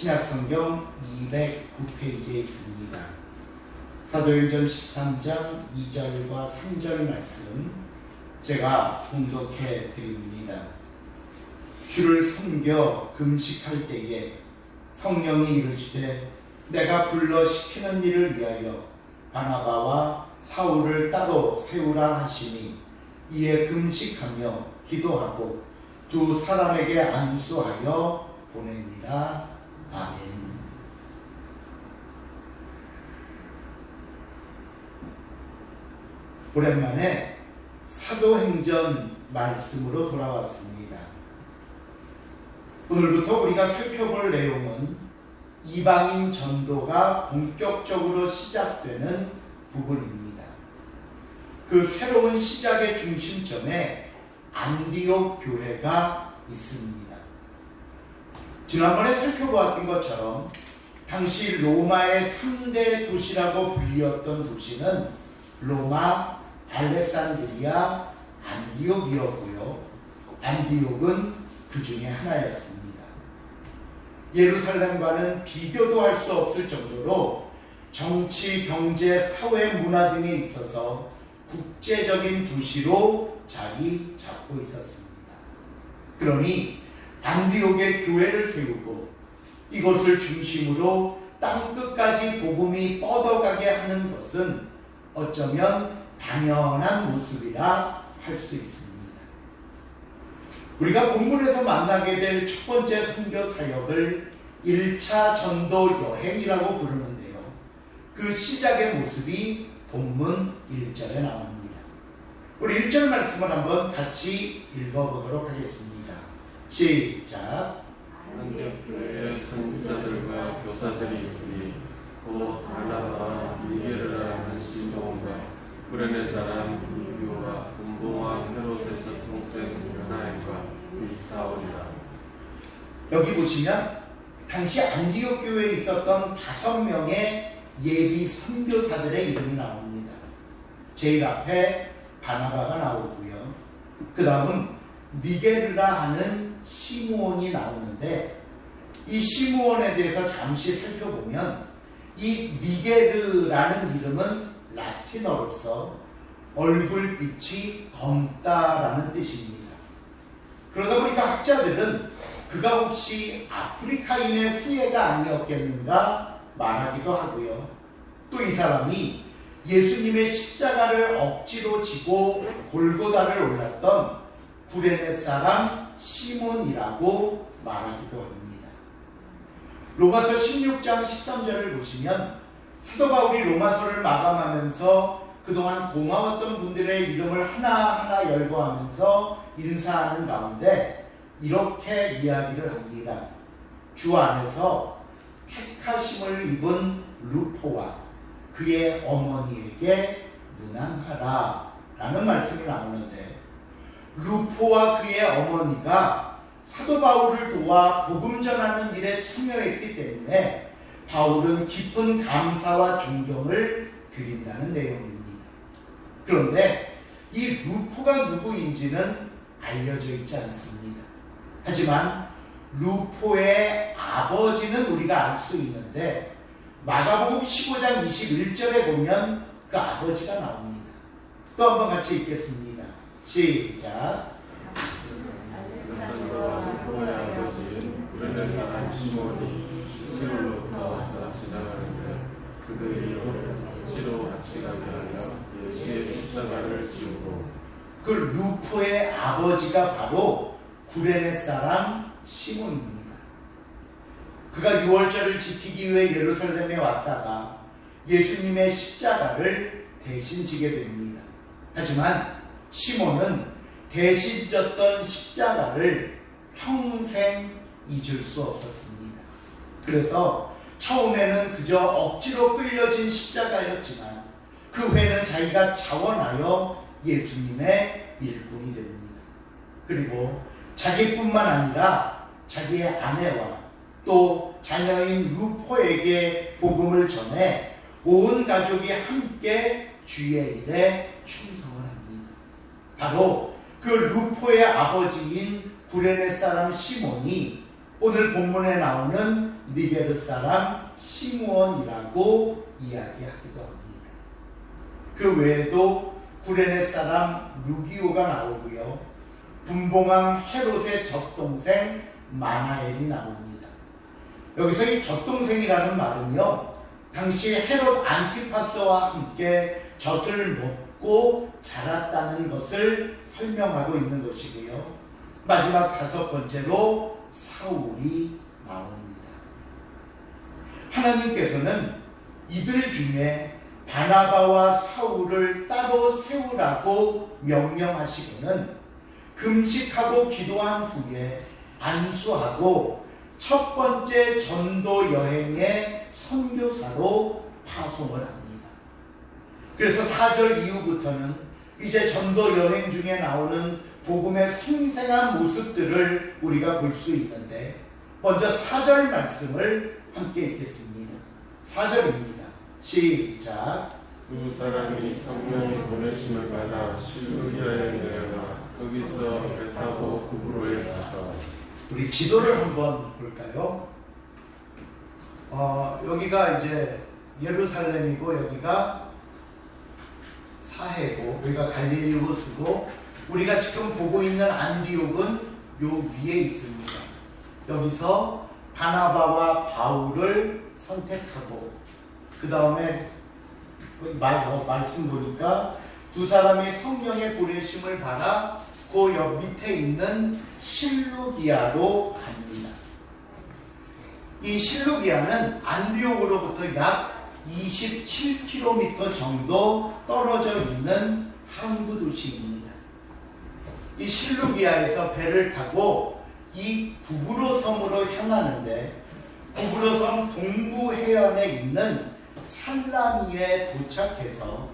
신약성경 209페이지에 있습니다. 사도행전 13장 2절과 3절 말씀 제가 봉독해 드립니다. 주를 섬겨 금식할 때에 성령이 이르시되 내가 불러 시키는 일을 위하여 바나바와 사울을 따로 세우라 하시니 이에 금식하며 기도하고 두 사람에게 안수하여 보내니라. 아멘. 오랜만에 사도행전 말씀으로 돌아왔습니다. 오늘부터 우리가 살펴볼 내용은 이방인 전도가 본격적으로 시작되는 부분입니다. 그 새로운 시작의 중심점에 안디옥 교회가 있습니다. 지난번에 살펴보았던 것처럼 당시 로마의 3대 도시라고 불리었던 도시는 로마, 알렉산드리아, 안디옥이었고요. 안디옥은 그 중에 하나였습니다. 예루살렘과는 비교도 할 수 없을 정도로 정치, 경제, 사회, 문화 등에 있어서 국제적인 도시로 자리 잡고 있었습니다. 그러니 안디옥에 교회를 세우고 이것을 중심으로 땅끝까지 복음이 뻗어가게 하는 것은 어쩌면 당연한 모습이라 할 수 있습니다. 우리가 본문에서 만나게 될 첫 번째 선교 사역을 1차 전도 여행이라고 부르는데요. 그 시작의 모습이 본문 1절에 나옵니다. 우리 1절 말씀을 한번 같이 읽어보도록 하겠습니다. 시작. 안디옥교회에 선지자들과 교사들이 있으니 곧 바나바와 니게르라는 시몬과 구레네 사람 유교와 분봉왕 헤롯의 동생 요나엘과 이 사울이라. 여기 보시면 당시 안디옥 교회에 있었던 5명의 예비 선교사들의 이름이 나옵니다. 제일 앞에 바나바가 나오고요. 그 다음은 니게르라 하는 시므온이 나오는데 이 시므온에 대해서 잠시 살펴보면 이 니게르라는 이름은 라틴어로서 얼굴빛이 검다라는 뜻입니다. 그러다 보니까 학자들은 그가 혹시 아프리카인의 후예가 아니었겠는가 말하기도 하고요. 또 이 사람이 예수님의 십자가를 억지로 지고 골고다를 올랐던 구레네 사람 시몬이라고 말하기도 합니다. 로마서 16장 13절을 보시면 사도 바울이 로마서를 마감하면서 그동안 고마웠던 분들의 이름을 하나하나 열거하면서 인사하는 가운데 이렇게 이야기를 합니다. 주 안에서 택하심을 입은 루포와 그의 어머니에게 문안하라 라는 말씀이 나오는데, 루포와 그의 어머니가 사도 바울을 도와 복음 전하는 일에 참여했기 때문에 바울은 깊은 감사와 존경을 드린다는 내용입니다. 그런데 이 루포가 누구인지는 알려져 있지 않습니다. 하지만 루포의 아버지는 우리가 알 수 있는데 마가복음 15장 21절에 보면 그 아버지가 나옵니다. 또 한번 같이 읽겠습니다. 시작. 알렉산더와 루포의 아버지인 구레네 사람 시몬이 시골로부터 와서 지나가는데 그들이 억지로 같이 가게 하여 예수의 십자가를 지우고. 그 루포의 아버지가 바로 구레네 사람 시몬입니다. 그가 유월절을 지키기 위해 예루살렘에 왔다가 예수님의 십자가를 대신 지게 됩니다. 하지만 시몬은 대신 졌던 십자가를 평생 잊을 수 없었습니다. 그래서 처음에는 그저 억지로 끌려진 십자가였지만 그 후에는 자기가 자원하여 예수님의 일꾼이 됩니다. 그리고 자기뿐만 아니라 자기의 아내와 또 자녀인 루포에게 복음을 전해 온 가족이 함께 주의 일에 충성을 합니다. 바로 그 루포의 아버지인 구레네 사람 시몬이 오늘 본문에 나오는 니게르 사람 시므온이라고 이야기하기도 합니다. 그 외에도 구레네 사람 루기오가 나오고요. 분봉왕 헤롯의 젖동생 마나엘이 나옵니다. 여기서 이 젖동생이라는 말은요, 당시 헤롯 안티파스와 함께 젖을 먹고 자랐다는 것을 설명하고 있는 것이고요. 마지막 5번째로 사울이 나옵니다. 하나님께서는 이들 중에 바나바와 사울을 따로 세우라고 명령하시고는 금식하고 기도한 후에 안수하고 첫 번째 전도 여행의 선교사로 파송을 합니다. 그래서 4절 이후부터는 이제 전도 여행 중에 나오는 복음의 생생한 모습들을 우리가 볼 수 있는데, 먼저 4절 말씀을 함께 읽겠습니다. 4절입니다. 시작. 두 사람이 성령의 보내심을 받아 실루기아에 내려가 거기서 배 타고 구브로에 가서. 우리 지도를 한번 볼까요? 여기가 이제 예루살렘이고 여기가 사해고 여기가 갈릴리 호수고, 우리가 지금 보고 있는 안디옥은 요 위에 있습니다. 여기서 바나바와 바울을 선택하고, 그 다음에 말씀 보니까 두 사람이 성령의 보내심을 받아 그 옆 밑에 있는 실루기아로 갑니다. 이 실루기아는 안디옥으로부터 약 27km 정도 떨어져 있는 항구 도시입니다. 이 실루기아에서 배를 타고 이 구브로 섬으로 향하는데, 구브로 섬 동부 해안에 있는 살라미에 도착해서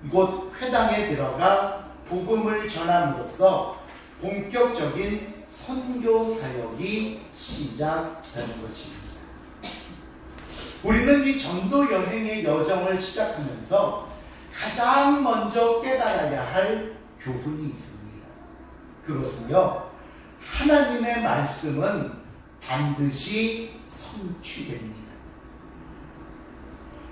이곳 회당에 들어가 복음을 전함으로써 본격적인 선교 사역이 시작되는 것입니다. 우리는 이 전도 여행의 여정을 시작하면서 가장 먼저 깨달아야 할 교훈이 있습니다. 그것은요, 하나님의 말씀은 반드시 성취됩니다.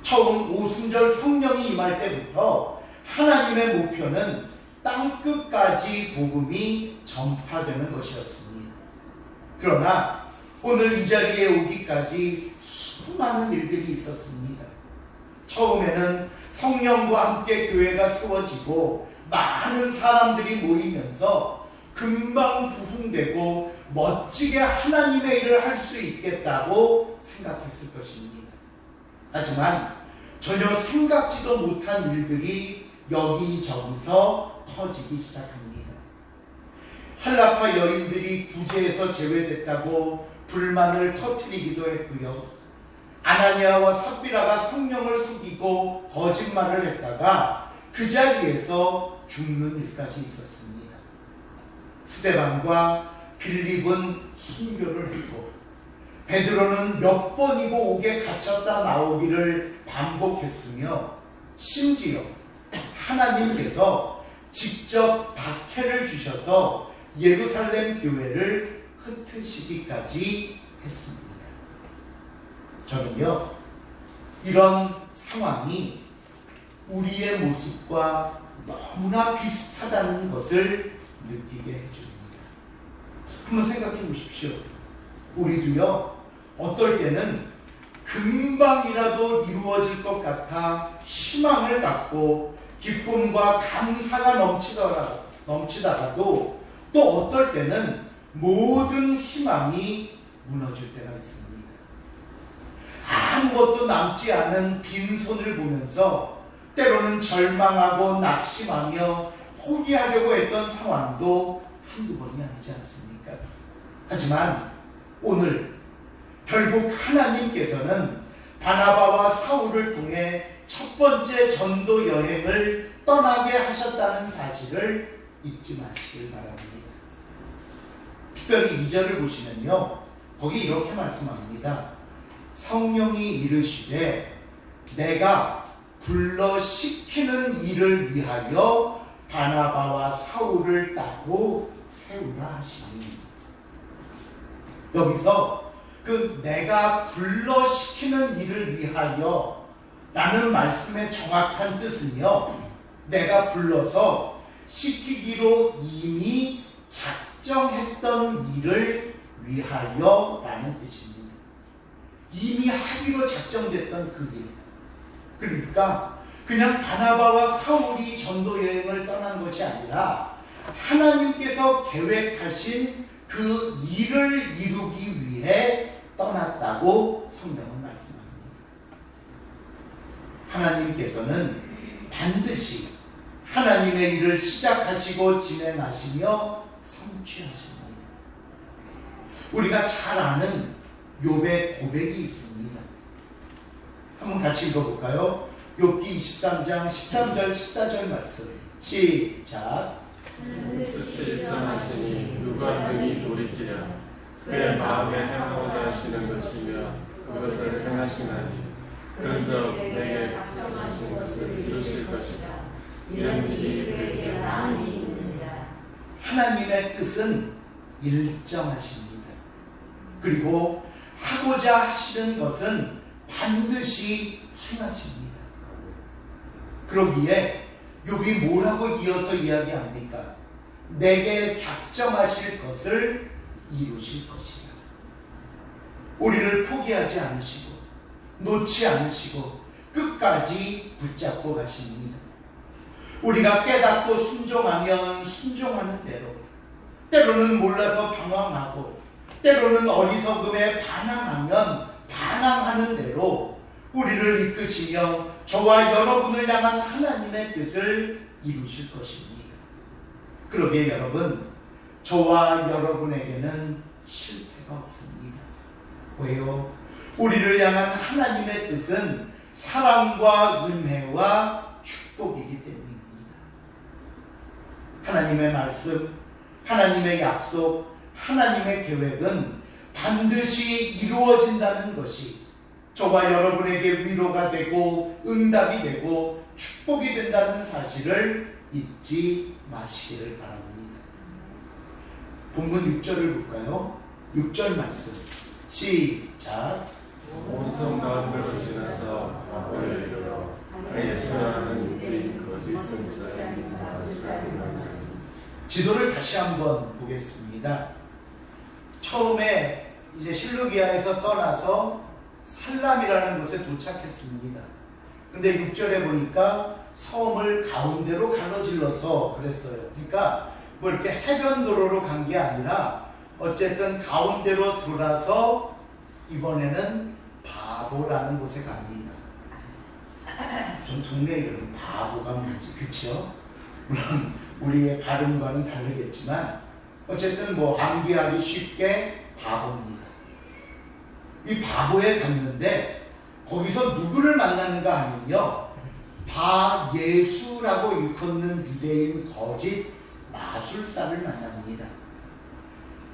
처음 오순절 성령이 임할 때부터 하나님의 목표는 땅끝까지 복음이 전파되는 것이었습니다. 그러나 오늘 이 자리에 오기까지 수많은 일들이 있었습니다. 처음에는 성령과 함께 교회가 세워지고 많은 사람들이 모이면서 금방 부흥되고 멋지게 하나님의 일을 할 수 있겠다고 생각했을 것입니다. 하지만 전혀 생각지도 못한 일들이 여기저기서 터지기 시작합니다. 할라파 여인들이 구제에서 제외됐다고 불만을 터뜨리기도 했고요. 아나니아와 삽비라가 성령을 속이고 거짓말을 했다가 그 자리에서 죽는 일까지 있었습니다. 스데반과 빌립은 순교를 했고, 베드로는 몇 번이고 옥에 갇혔다 나오기를 반복했으며, 심지어 하나님께서 직접 박해를 주셔서 예루살렘 교회를 흩으시기까지 했습니다. 저는요, 이런 상황이 우리의 모습과 너무나 비슷하다는 것을 느끼게 해줍니다. 한번 생각해 보십시오. 우리도요, 어떨 때는 금방이라도 이루어질 것 같아 희망을 갖고 기쁨과 감사가 넘치다가도 또 어떨 때는 모든 희망이 무너질 때가 있습니다. 아무것도 남지 않은 빈손을 보면서 때로는 절망하고 낙심하며 포기하려고 했던 상황도 한두 번이 아니지 않습니까? 하지만 오늘 결국 하나님께서는 바나바와 사울을 통해 첫 번째 전도 여행을 떠나게 하셨다는 사실을 잊지 마시길 바랍니다. 특별히 2절을 보시면요, 거기 이렇게 말씀합니다. 성령이 이르시되 내가 불러 시키는 일을 위하여 바나바와 사울을 따로 세우라 하시니. 여기서 그 내가 불러시키는 일을 위하여 라는 말씀의 정확한 뜻은요, 내가 불러서 시키기로 이미 작정했던 일을 위하여 라는 뜻입니다. 이미 하기로 작정됐던 그 일. 그러니까 그냥 바나바와 사울이 전도 여행을 떠난 것이 아니라 하나님께서 계획하신 그 일을 이루기 위해 떠났다고 성경은 말씀합니다. 하나님께서는 반드시 하나님의 일을 시작하시고 진행하시며 성취하십니다. 우리가 잘 아는 욥의 고백이 있습니다. 한번 같이 읽어볼까요? 욥기 23장 13절 14절 말씀 시작. 뜻이 입장하시니 누가 능히 돌이키랴. 그의 마음에 행하고자 하시는 것이며 그것을 행하시나니 그런즉 내게 작정하신 것을 이루실 것이다. 이런 일이 그에게 많이 있느니라. 하나님의 뜻은 일정하십니다. 그리고 하고자 하시는 것은 반드시 행하십니다. 그러기에 욥이 뭐라고 이어서 이야기합니까? 내게 작정하실 것을 이루실 것이라. 우리를 포기하지 않으시고 놓지 않으시고 끝까지 붙잡고 가십니다. 우리가 깨닫고 순종하면 순종하는 대로, 때로는 몰라서 방황하고 때로는 어리석음에 반항하면 반항하는 대로 우리를 이끄시며 저와 여러분을 향한 하나님의 뜻을 이루실 것입니다. 그러기에 여러분, 저와 여러분에게는 실패가 없습니다. 왜요? 우리를 향한 하나님의 뜻은 사랑과 은혜와 축복이기 때문입니다. 하나님의 말씀, 하나님의 약속, 하나님의 계획은 반드시 이루어진다는 것이 저와 여러분에게 위로가 되고 응답이 되고 축복이 된다는 사실을 잊지 마시기를 바랍니다. 본문 6절을 볼까요? 6절 말씀 시작. 온성 가운데로 지나서 바보에 이르러 예수라는 유대인 거짓 선지자인 바리새인을 만나니. 지도를 다시 한번 보겠습니다. 처음에 이제 실루기아에서 떠나서 살람이라는 곳에 도착했습니다. 근데 6절에 보니까 섬을 가운데로 가로질러서 그랬어요. 그러니까 뭐 이렇게 해변도로로 간 게 아니라 어쨌든 가운데로 돌아서 이번에는 바보라는 곳에 갑니다. 좀 동네 이름 바보가 뭔지 그쵸? 물론 우리의 발음과는 다르겠지만 어쨌든 뭐 암기하기 쉽게 바보입니다. 이 바보에 갔는데 거기서 누구를 만나는가 하면요, 바예수라고 일컫는 유대인 거짓 마술사를 만납니다.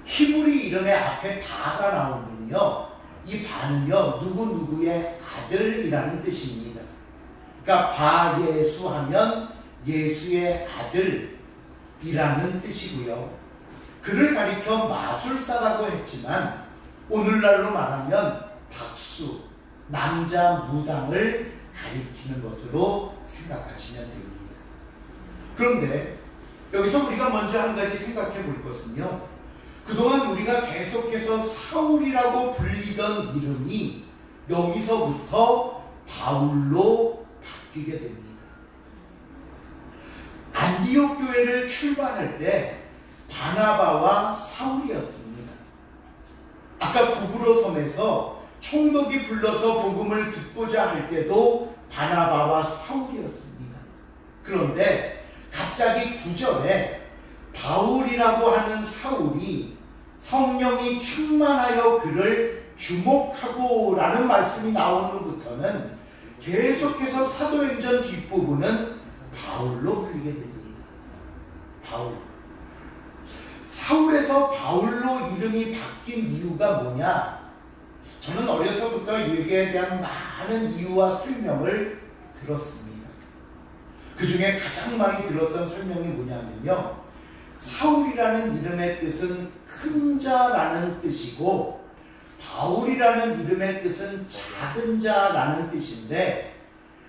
히브리 이름의 앞에 바가 나오면요, 이 바는요 누구누구의 아들이라는 뜻입니다. 그러니까 바예수 하면 예수의 아들이라는 뜻이고요. 그를 가리켜 마술사라고 했지만 오늘날로 말하면 박수, 남자 무당을 가리키는 것으로 생각하시면 됩니다. 그런데 여기서 우리가 먼저 한 가지 생각해 볼 것은요, 그동안 우리가 계속해서 사울이라고 불리던 이름이 여기서부터 바울로 바뀌게 됩니다. 안디옥 교회를 출발할 때 바나바와 사울이었습니다. 아까 구브로 섬에서 총독이 불러서 복음을 듣고자 할 때도 바나바와 사울이었습니다. 그런데 갑자기 9절에 바울이라고 하는 사울이 성령이 충만하여 그를 주목하고 라는 말씀이 나오는 후부터는 계속해서 사도행전 뒷부분은 바울로 불리게 됩니다. 바울. 사울에서 바울로 이름이 바뀐 이유가 뭐냐? 저는 어려서부터 여기에 대한 많은 이유와 설명을 들었습니다. 그 중에 가장 많이 들었던 설명이 뭐냐면요, 사울이라는 이름의 뜻은 큰 자라는 뜻이고 바울이라는 이름의 뜻은 작은 자라는 뜻인데,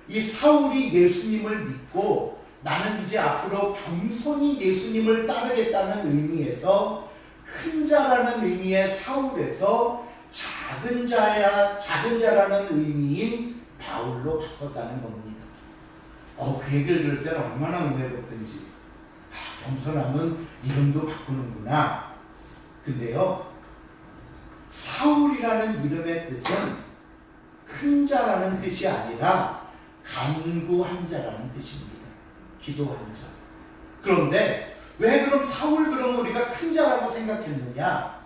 이 사울이 예수님을 믿고 나는 이제 앞으로 겸손히 예수님을 따르겠다는 의미에서 큰 자라는 의미의 사울에서 작은 자라는 의미인 바울로 바꿨다는 겁니다. 그 얘기를 들을 때는 얼마나 은혜롭든지, 겸손하면 이름도 바꾸는구나. 근데요, 사울이라는 이름의 뜻은 큰 자라는 뜻이 아니라 간구한 자라는 뜻입니다. 기도한 자. 그런데 왜 그럼 사울 그러면 우리가 큰 자라고 생각했느냐?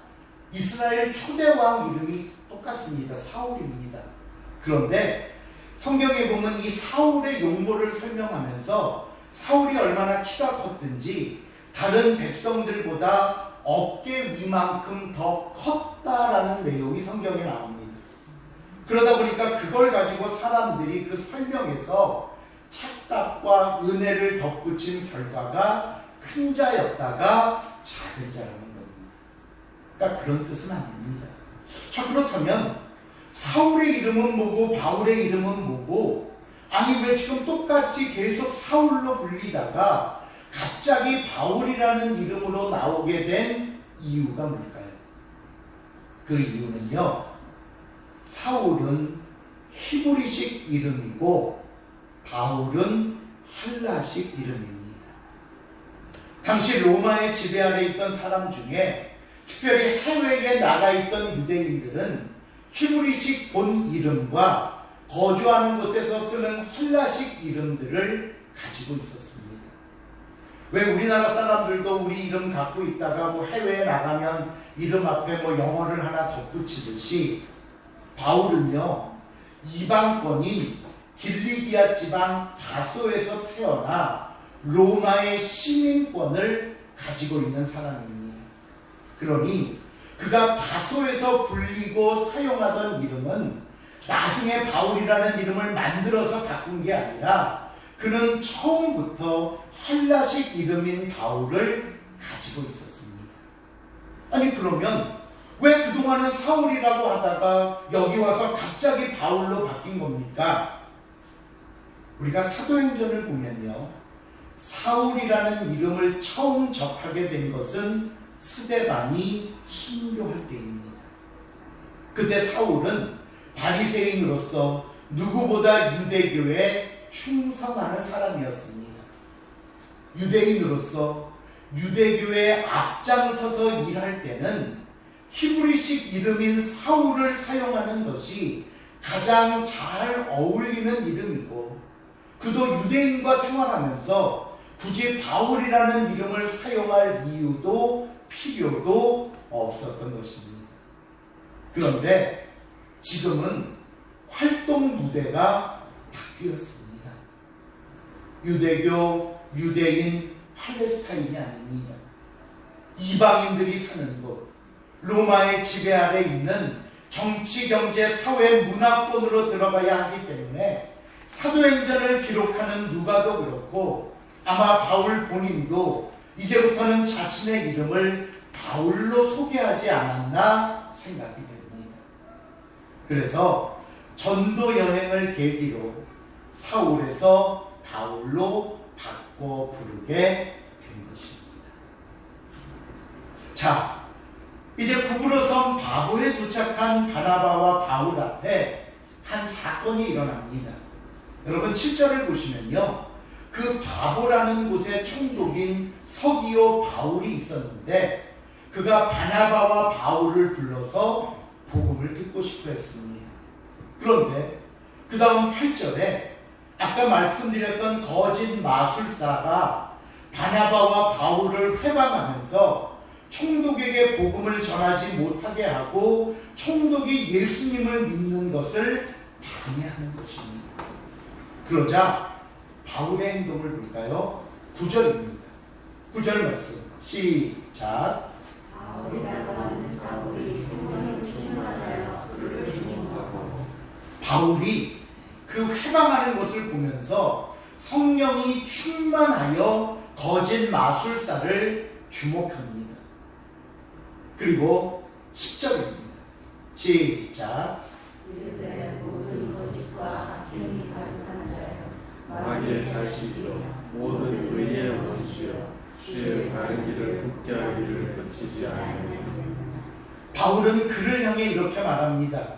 이스라엘 초대왕 이름이 똑같습니다. 사울입니다. 그런데 성경에 보면 이 사울의 용모를 설명하면서 사울이 얼마나 키가 컸든지 다른 백성들보다 어깨 위만큼 더 컸다라는 내용이 성경에 나옵니다. 그러다 보니까 그걸 가지고 사람들이 그 설명에서 착각과 은혜를 덧붙인 결과가 큰 자였다가 작은 자라는 겁니다. 그러니까 그런 뜻은 아닙니다. 자, 그렇다면 사울의 이름은 뭐고 바울의 이름은 뭐고, 아니 왜 지금 똑같이 계속 사울로 불리다가 갑자기 바울이라는 이름으로 나오게 된 이유가 뭘까요? 그 이유는요, 사울은 히브리식 이름이고 바울은 헬라식 이름입니다. 당시 로마의 지배 아래 있던 사람 중에 특별히 해외에 나가 있던 유대인들은 히브리식 본 이름과 거주하는 곳에서 쓰는 헬라식 이름들을 가지고 있었습니다. 왜 우리나라 사람들도 우리 이름 갖고 있다가 뭐 해외에 나가면 이름 앞에 뭐 영어를 하나 덧붙이듯이 바울은요, 이방권인 길리기아 지방 다소에서 태어나 로마의 시민권을 가지고 있는 사람입니다. 그러니 그가 다소에서 불리고 사용하던 이름은 나중에 바울이라는 이름을 만들어서 바꾼 게 아니라 그는 처음부터 헬라식 이름인 바울을 가지고 있었습니다. 아니 그러면 왜 그동안은 사울이라고 하다가 여기 와서 갑자기 바울로 바뀐 겁니까? 우리가 사도행전을 보면요, 사울이라는 이름을 처음 접하게 된 것은 스데반이 순교할 때입니다. 그때 사울은 바리새인으로서 누구보다 유대교에 충성하는 사람이었습니다. 유대인으로서 유대교에 앞장서서 일할 때는 히브리식 이름인 사울을 사용하는 것이 가장 잘 어울리는 이름이고, 그도 유대인과 생활하면서 굳이 바울이라는 이름을 사용할 이유도 필요도 없었던 것입니다. 그런데 지금은 활동 무대가 바뀌었습니다. 유대교, 유대인, 팔레스타인이 아닙니다. 이방인들이 사는 곳, 로마의 지배 아래 있는 정치, 경제, 사회, 문화권으로 들어가야 하기 때문에 사도행전을 기록하는 누가도 그렇고 아마 바울 본인도 이제부터는 자신의 이름을 바울로 소개하지 않았나 생각이 됩니다. 그래서 전도 여행을 계기로 사울에서 바울로 바꿔 부르게 된 것입니다. 자, 이제 구부러선 바보에 도착한 바나바와 바울 앞에 한 사건이 일어납니다. 여러분 7절을 보시면요, 그 바보라는 곳에 총독인 서기오 바울이 있었는데 그가 바나바와 바울을 불러서 복음을 듣고 싶어 했습니다. 그런데 그 다음 8절에 아까 말씀드렸던 거짓 마술사가 바나바와 바울을 회방하면서 총독에게 복음을 전하지 못하게 하고 총독이 예수님을 믿는 것을 방해하는 것입니다. 그러자 바울의 행동을 볼까요? 9절입니다. 9절 말씀 시작. 바울이 그 회방하는 것을 보면서 성령이 충만하여 거짓 마술사를 주목합니다. 그리고 10절입니다. 시작. 이르되 모든 거짓과 악행이 가득한 자여 마귀의 자식이요 모든 의의 원수여 주의 바른 길을 굳게 하기를 그치지 아니하니 바울은 그를 향해 이렇게 말합니다.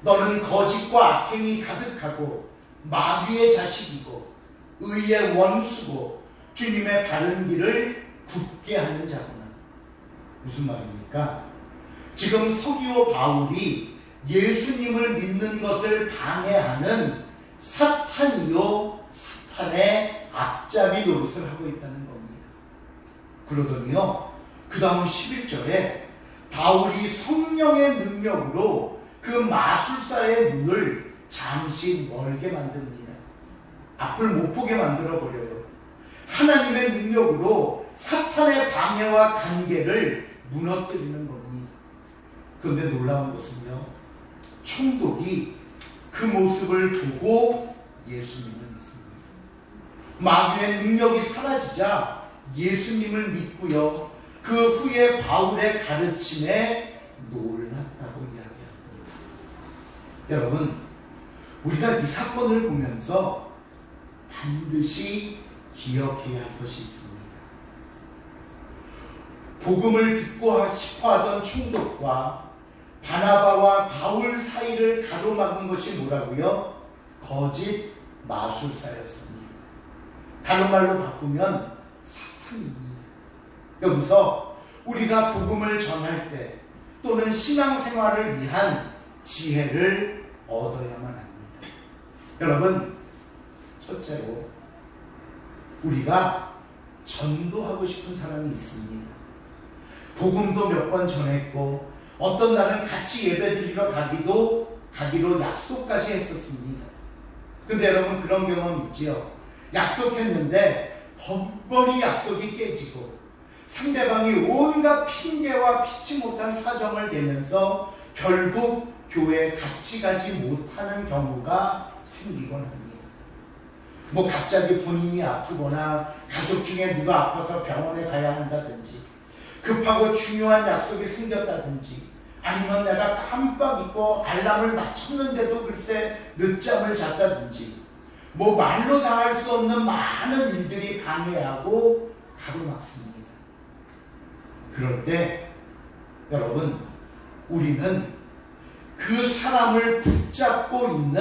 너는 거짓과 악행이 가득하고 마귀의 자식이고 의의 원수고 주님의 바른 길을 굳게 하는 자구나. 무슨 말입니까? 지금 서기오 바울이 예수님을 믿는 것을 방해하는 사탄이요 사탄의 앞잡이 노릇을 하고 있다는 겁니다. 그러더니요 그 다음 11절에 바울이 성령의 능력으로 그 마술사의 눈을 잠시 멀게 만듭니다. 앞을 못 보게 만들어버려요. 하나님의 능력으로 사탄의 방해와 관계를 무너뜨리는 겁니다. 그런데 놀라운 것은요 총독이 그 모습을 보고 예수님을 믿습니다. 마귀의 능력이 사라지자 예수님을 믿고요 그 후에 바울의 가르침에 놀랐다고 이야기합니다. 여러분 우리가 이 사건을 보면서 반드시 기억해야 할 것이 있습니다. 복음을 듣고 싶어 하던 총독과 바나바와 바울 사이를 가로막은 것이 뭐라고요? 거짓 마술사였습니다. 다른 말로 바꾸면 사탄입니다. 여기서 우리가 복음을 전할 때 또는 신앙생활을 위한 지혜를 얻어야만 합니다. 여러분 첫째로 우리가 전도하고 싶은 사람이 있습니다. 복음도 몇 번 전했고 어떤 날은 같이 예배드리러 가기로 약속까지 했었습니다. 근데 여러분 그런 경험 있지요? 약속했는데 번번이 약속이 깨지고 상대방이 온갖 핑계와 피치 못한 사정을 대면서 결국 교회에 같이 가지 못하는 경우가 생기곤 합니다. 뭐 갑자기 본인이 아프거나 가족 중에 누가 아파서 병원에 가야 한다든지 급하고 중요한 약속이 생겼다든지 아니면 내가 깜빡 잊고 알람을 맞췄는데도 글쎄 늦잠을 잤다든지 뭐 말로 다 할 수 없는 많은 일들이 방해하고 가로막습니다. 그럴 때 여러분 우리는 그 사람을 붙잡고 있는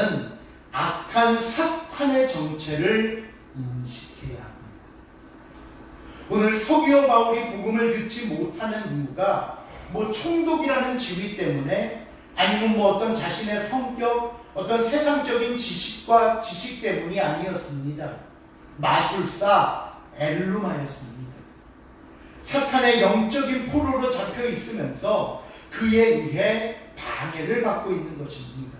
악한 사탄의 정체를 인식해야 합니다. 오늘 서기오 바울이 복음을 듣지 못하는 이유가 뭐 총독이라는 지위 때문에 아니면 뭐 어떤 자신의 성격, 어떤 세상적인 지식 때문이 아니었습니다. 마술사 엘루마였습니다. 사탄의 영적인 포로로 잡혀 있으면서 그에 의해 방해를 받고 있는 것입니다.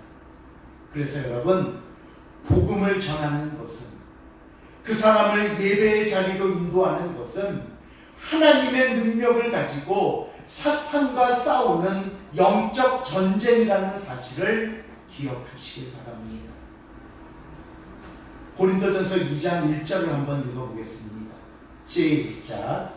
그래서 여러분 복음을 전하는 것은 그 사람을 예배의 자리로 인도하는 것은 하나님의 능력을 가지고 사탄과 싸우는 영적 전쟁이라는 사실을 기억하시길 바랍니다. 고린도전서 2장 1절을 한번 읽어보겠습니다. 시작.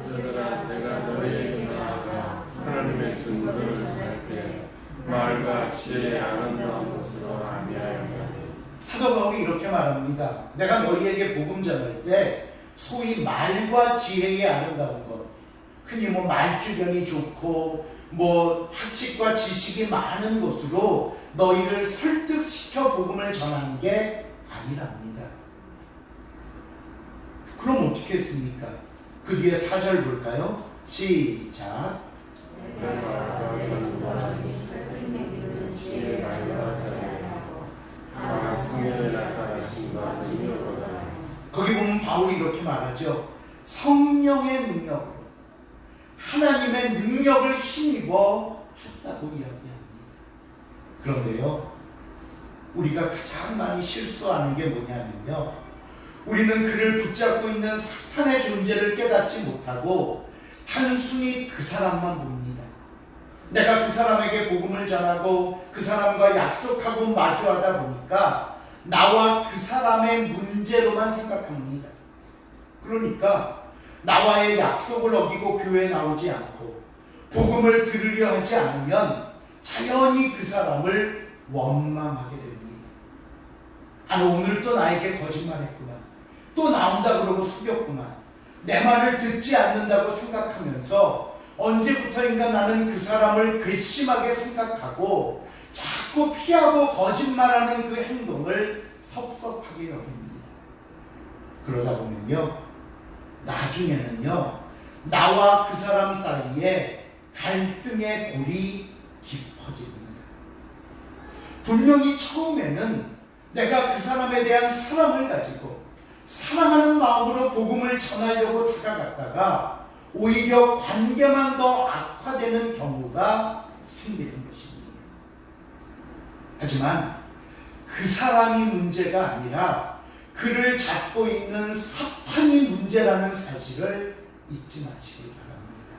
그러나 내가 너희에게 나아가 하나님의 증거를 전할 때 말과 지혜의 아름다운 것으로 아니하였나니 사도 바울이 이렇게 말합니다. 내가 너희에게 복음 전할 때 소위 말과 지혜의 아름다운 것, 흔히 뭐 말주변이 좋고 뭐 학식과 지식이 많은 것으로 너희를 설득시켜 복음을 전한 게 아니랍니다. 그럼 어떻게 했습니까? 그 뒤에 4절 볼까요? 시작. 내가 전과 지혜의 말과 자유하고 다만 성령의 나타나심과 능력으로 거기 보면 바울이 이렇게 말하죠. 성령의 능력으로 하나님의 능력을 힘입어 했다고 이야기합니다. 그런데요 우리가 가장 많이 실수하는 게 뭐냐면요 우리는 그를 붙잡고 있는 사탄의 존재를 깨닫지 못하고 단순히 그 사람만 봅니다. 내가 그 사람에게 복음을 전하고 그 사람과 약속하고 마주하다 보니까 나와 그 사람의 문제로만 생각합니다. 그러니까 나와의 약속을 어기고 교회에 나오지 않고 복음을 들으려 하지 않으면 자연히 그 사람을 원망하게 됩니다. 아, 오늘 또 나에게 거짓말했구나. 또 나온다 그러고 속였구나. 내 말을 듣지 않는다고 생각하면서 언제부터인가 나는 그 사람을 괘씸하게 생각하고 자꾸 피하고 거짓말하는 그 행동을 섭섭하게 여깁니다. 그러다 보면요, 나중에는요, 나와 그 사람 사이에 갈등의 골이 깊어집니다. 분명히 처음에는 내가 그 사람에 대한 사랑을 가지고 사랑하는 마음으로 복음을 전하려고 다가갔다가 오히려 관계만 더 악화되는 경우가 생기는 것입니다. 하지만 그 사람이 문제가 아니라 그를 잡고 있는 사탄이 문제라는 사실을 잊지 마시기 바랍니다.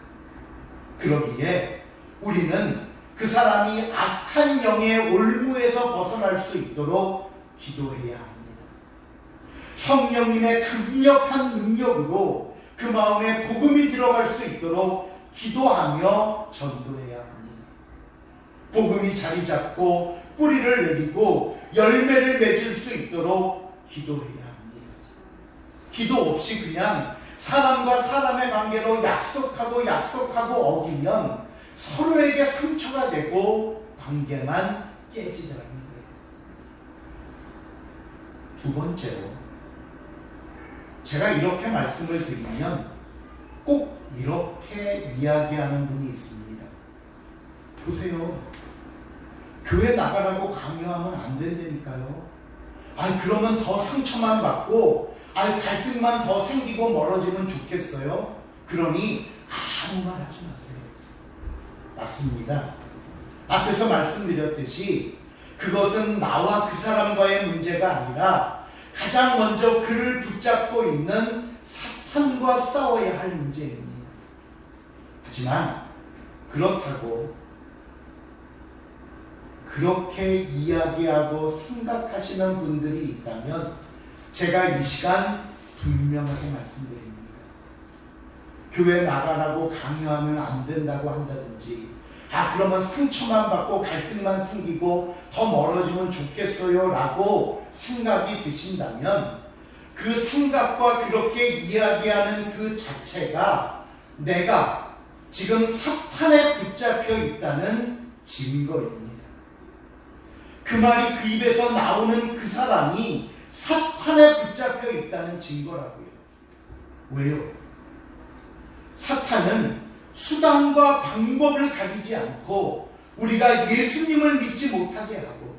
그러기에 우리는 그 사람이 악한 영의 올무에서 벗어날 수 있도록 기도해야 합니다. 성령님의 강력한 능력으로 그 마음에 복음이 들어갈 수 있도록 기도하며 전도해야 합니다. 복음이 자리 잡고 뿌리를 내리고 열매를 맺을 수 있도록 기도해야 합니다. 기도 없이 그냥 사람과 사람의 관계로 약속하고 어기면 서로에게 상처가 되고 관계만 깨지더라는 거예요. 두 번째로, 제가 이렇게 말씀을 드리면 꼭 이렇게 이야기하는 분이 있습니다. 보세요. 교회 나가라고 강요하면 안 된다니까요. 그러면 더 상처만 받고 갈등만 더 생기고 멀어지면 좋겠어요. 그러니 아무 말 하지 마세요. 맞습니다. 앞에서 말씀드렸듯이 그것은 나와 그 사람과의 문제가 아니라 가장 먼저 그를 붙잡고 있는 사탄과 싸워야 할 문제입니다. 하지만 그렇다고 그렇게 이야기하고 생각하시는 분들이 있다면 제가 이 시간 분명하게 말씀드립니다. 교회 나가라고 강요하면 안 된다고 한다든지 그러면 상처만 받고 갈등만 생기고 더 멀어지면 좋겠어요 라고 생각이 드신다면 그 생각과 그렇게 이야기하는 그 자체가 내가 지금 사탄에 붙잡혀 있다는 증거입니다. 그 말이 그 입에서 나오는 그 사람이 사탄에 붙잡혀 있다는 증거라고요. 왜요? 사탄은 수단과 방법을 가리지 않고 우리가 예수님을 믿지 못하게 하고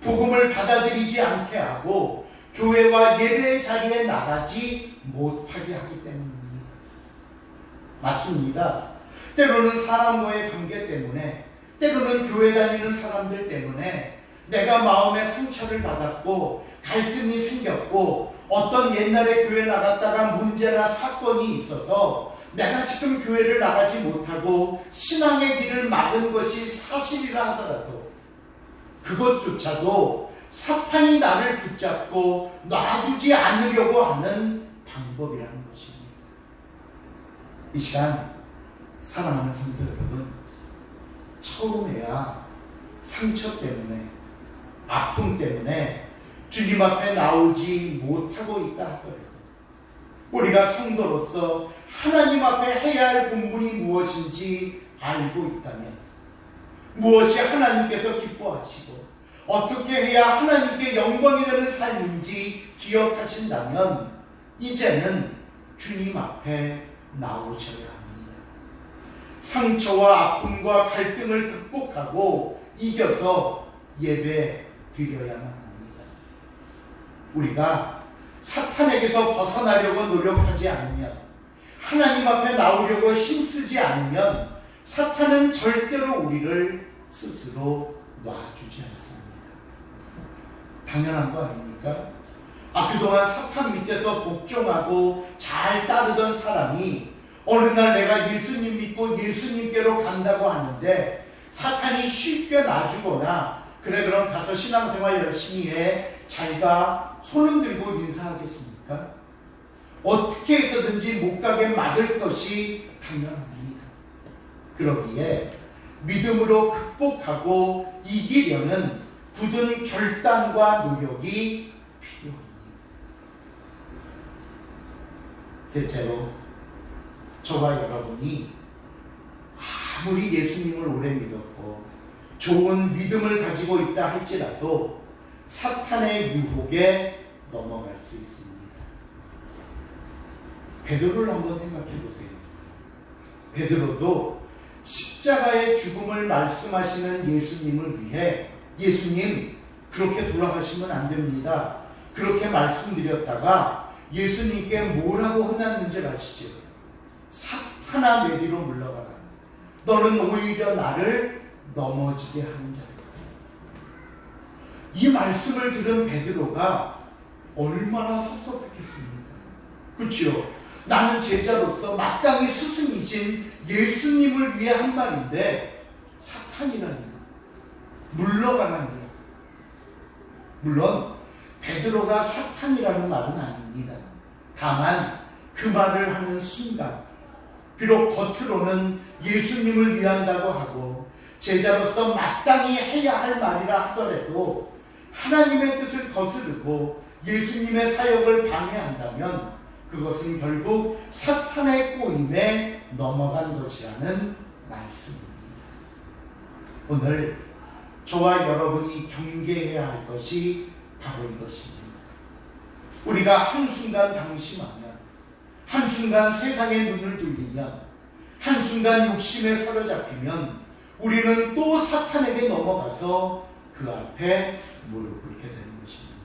복음을 받아들이지 않게 하고 교회와 예배의 자리에 나가지 못하게 하기 때문입니다. 맞습니다. 때로는 사람과의 관계 때문에, 때로는 교회 다니는 사람들 때문에 내가 마음에 상처를 받았고 갈등이 생겼고 어떤 옛날에 교회 나갔다가 문제나 사건이 있어서 내가 지금 교회를 나가지 못하고 신앙의 길을 막은 것이 사실이라 하더라도 그것조차도 사탄이 나를 붙잡고 놔두지 않으려고 하는 방법이라는 것입니다. 이 시간 사랑하는 성도 여러분, 처음에야 상처 때문에 아픔 때문에 주님 앞에 나오지 못하고 있다 하더라도 우리가 성도로서 하나님 앞에 해야 할 본분이 무엇인지 알고 있다면, 무엇이 하나님께서 기뻐하시고 어떻게 해야 하나님께 영광이 되는 삶인지 기억하신다면 이제는 주님 앞에 나오셔야 합니다. 상처와 아픔과 갈등을 극복하고 이겨서 예배 드려야만 합니다. 우리가 사탄에게서 벗어나려고 노력하지 않으면, 하나님 앞에 나오려고 힘쓰지 않으면 사탄은 절대로 우리를 스스로 놔주지 않습니다. 당연한 거 아닙니까? 그동안 사탄 밑에서 복종하고 잘 따르던 사람이 어느 날 내가 예수님 믿고 예수님께로 간다고 하는데 사탄이 쉽게 놔주거나 그래 그럼 가서 신앙생활 열심히 해, 잘가, 손은 들고 인사하겠습니까? 어떻게 해서든지 못 가게 막을 것이 당연합니다. 그러기에 믿음으로 극복하고 이기려는 굳은 결단과 노력이 필요합니다. 셋째로, 저와 여러분이 아무리 예수님을 오래 믿었고 좋은 믿음을 가지고 있다 할지라도 사탄의 유혹에 넘어갈 수 있습니다. 베드로를 한번 생각해 보세요. 베드로도 십자가의 죽음을 말씀하시는 예수님을 위해 예수님 그렇게 돌아가시면 안 됩니다. 그렇게 말씀드렸다가 예수님께 뭐라고 혼났는지 아시죠? 사탄아 내 뒤로 물러가라. 너는 오히려 나를 넘어지게 하는 자다. 이 말씀을 들은 베드로가 얼마나 섭섭했겠습니까? 그렇죠? 나는 제자로서 마땅히 스승이신 예수님을 위해 한 말인데 사탄이라니, 물러가라니. 물론 베드로가 사탄이라는 말은 아닙니다. 다만 그 말을 하는 순간 비록 겉으로는 예수님을 위한다고 하고 제자로서 마땅히 해야 할 말이라 하더라도 하나님의 뜻을 거스르고 예수님의 사역을 방해한다면 그것은 결국 사탄의 꼬임에 넘어간 것이라는 말씀입니다. 오늘 저와 여러분이 경계해야 할 것이 바로 이것입니다. 우리가 한순간 방심하면, 한순간 세상의 눈을 돌리면, 한순간 욕심에 사로잡히면 우리는 또 사탄에게 넘어가서 그 앞에 무릎 꿇게 되는 것입니다.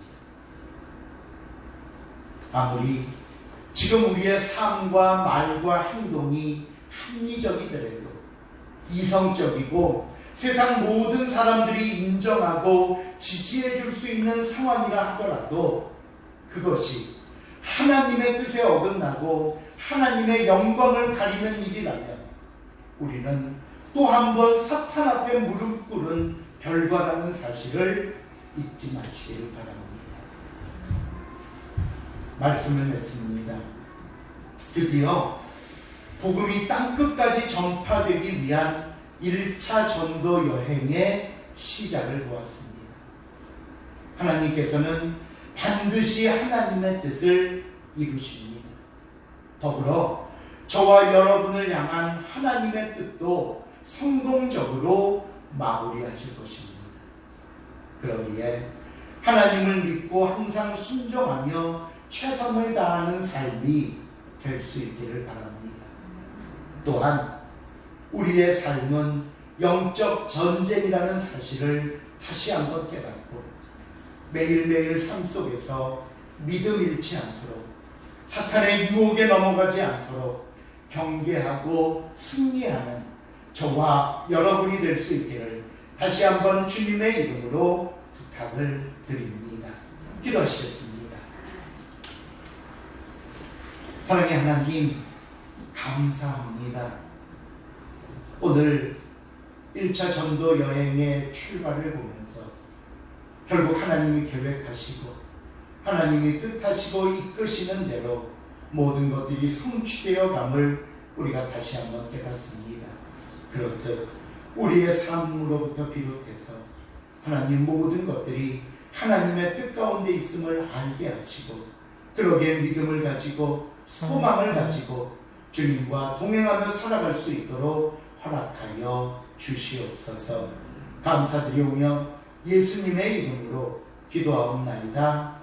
아무리 지금 우리의 삶과 말과 행동이 합리적이더라도, 이성적이고 세상 모든 사람들이 인정하고 지지해 줄 수 있는 상황이라 하더라도 그것이 하나님의 뜻에 어긋나고 하나님의 영광을 가리는 일이라면 우리는 또 한 번 사탄 앞에 무릎 꿇은 결과라는 사실을 잊지 마시기를 바랍니다. 말씀을 맺습니다. 드디어 복음이 땅끝까지 전파되기 위한 1차 전도 여행의 시작을 보았습니다. 하나님께서는 반드시 하나님의 뜻을 이루십니다. 더불어 저와 여러분을 향한 하나님의 뜻도 성공적으로 마무리하실 것입니다. 그러기에 하나님을 믿고 항상 순종하며 최선을 다하는 삶이 될 수 있기를 바랍니다. 또한 우리의 삶은 영적 전쟁이라는 사실을 다시 한번 깨닫고 매일매일 삶 속에서 믿음 잃지 않도록, 사탄의 유혹에 넘어가지 않도록 경계하고 승리하는 저와 여러분이 될 수 있기를 다시 한번 주님의 이름으로 부탁을 드립니다. 기도하시겠습니다. 사랑의 하나님, 감사합니다. 오늘 1차 전도 여행의 출발을 보면서 결국 하나님이 계획하시고 하나님이 뜻하시고 이끄시는 대로 모든 것들이 성취되어 감을 우리가 다시 한번 깨닫습니다. 그렇듯 우리의 삶으로부터 비롯해서 하나님 모든 것들이 하나님의 뜻 가운데 있음을 알게 하시고 그러기에 믿음을 가지고 소망을 가지고 주님과 동행하며 살아갈 수 있도록 허락하여 주시옵소서. 감사드리오며 예수님의 이름으로 기도하옵나이다.